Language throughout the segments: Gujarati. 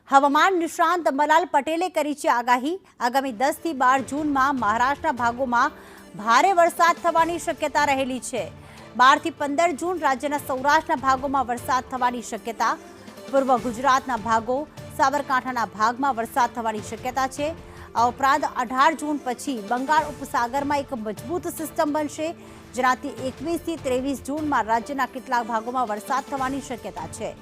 હવામાન નિષ્ણાંત મલાલ પટેલે કરી છે આગાહી। આગામી 10 થી 12 જૂનમાં મહારાષ્ટ્રના ભાગોમાં ભારે વરસાદ થવાની શક્યતા રહેલી છે। 12 થી 15 જૂન રાજ્યના સૌરાષ્ટ્રના ભાગોમાં વરસાદ થવાની શક્યતા। પૂર્વ ગુજરાતના ભાગો, સાબરકાંઠાના ભાગમાં વરસાદ થવાની શક્યતા છે। આ ઉપરાંત 18 જૂન પછી બંગાળ ઉપસાગરમાં એક મજબૂત સિસ્ટમ બનશે, જેનાથી 21 થી 23 જૂનમાં રાજ્યના કેટલાક ભાગોમાં વરસાદ થવાની શક્યતા છે।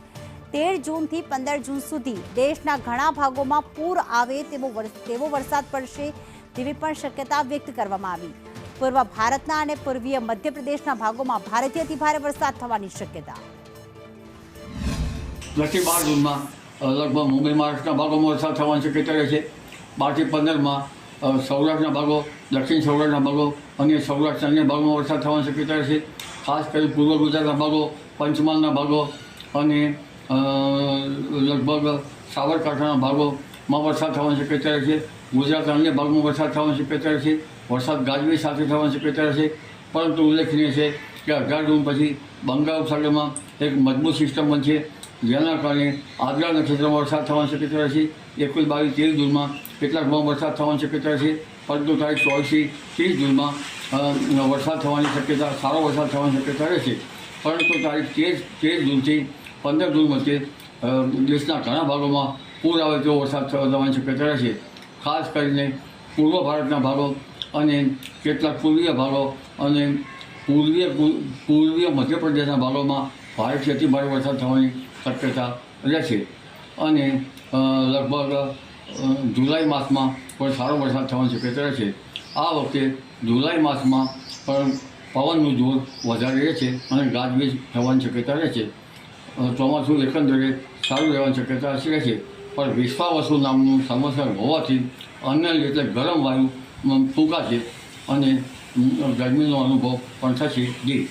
13 જૂનથી 15 જૂન સુધી દેશના ઘણા ભાગોમાં પૂર આવે તેવો વરસાદ પડશે તેવી પણ શક્યતા વ્યક્ત કરવામાં આવી। પૂર્વ ભારતના અને પૂર્વીય મધ્યપ્રદેશના ભાગોમાં ભારેથી અતિભારે વરસાદ થવાની શક્યતા। 10 થી 12 જૂનમાં લગભગ મુંબઈ મહારાષ્ટ્રના ભાગોમાં વરસાદ થવાની શક્યતા રહે છે। 12 થી 15માં સૌરાષ્ટ્રના ભાગો, દક્ષિણ સૌરાષ્ટ્રના ભાગો અને સૌરાષ્ટ્રના અન્ય ભાગોમાં વરસાદ થવાની શક્યતા રહે છે। ખાસ કરી પૂર્વ ગુજરાતના ભાગો, પંચમહાલના ભાગો અને લગભગ સાબરકાંઠાના ભાગોમાં વરસાદ થવાની શક્યતા રહે છે। ગુજરાતના અન્ય ભાગમાં વરસાદ થવાની શક્યતા રહે છે। વરસાદ ગાજવીજ સાથે થવાની શક્યતા રહે છે। પરંતુ ઉલ્લેખનીય છે કે 18 જૂન પછી બંગાળ ઉપસાગરમાં એક મજબૂત સિસ્ટમ બનશે, જેના કારણે આગ્રા નક્ષત્રમાં વરસાદ થવાની શક્યતા રહેશે। 21, 22, 13 જૂનમાં કેટલાક ભાગમાં વરસાદ થવાની શક્યતા રહેશે, પરંતુ તારીખ 24 થી 30 જૂનમાં વરસાદ થવાની શક્યતા, સારો વરસાદ થવાની શક્યતા રહેશે। પરંતુ તારીખ 13 જૂનથી 15 જૂન વચ્ચે દેશના ઘણા ભાગોમાં પૂર આવે તેવો વરસાદ થવાની શક્યતા રહેશે। ખાસ કરીને પૂર્વ ભારતના ભાગો અને કેટલાક પૂર્વીય ભાગો અને પૂર્વીય મધ્યપ્રદેશના ભાગોમાં ભારેથી અતિભારે વરસાદ થવાની શક્યતા રહેશે। અને લગભગ જુલાઈ માસમાં પણ સારો વરસાદ થવાની શક્યતા રહેશે। આ વખતે જુલાઈ માસમાં પણ પવનનું જોર વધારે રહેશે અને ગાજવીજ થવાની શક્યતા રહેશે। ચોમાસું એકંદરે સારું રહેવાની શક્યતા રહેશે, પણ વિશ્વાવસુ નામનું સમસ્યા હોવાથી અન્ય એટલે ગરમ વાયુ ફૂંકાશે અને ગરમીનો અનુભવ પણ થશે। જી।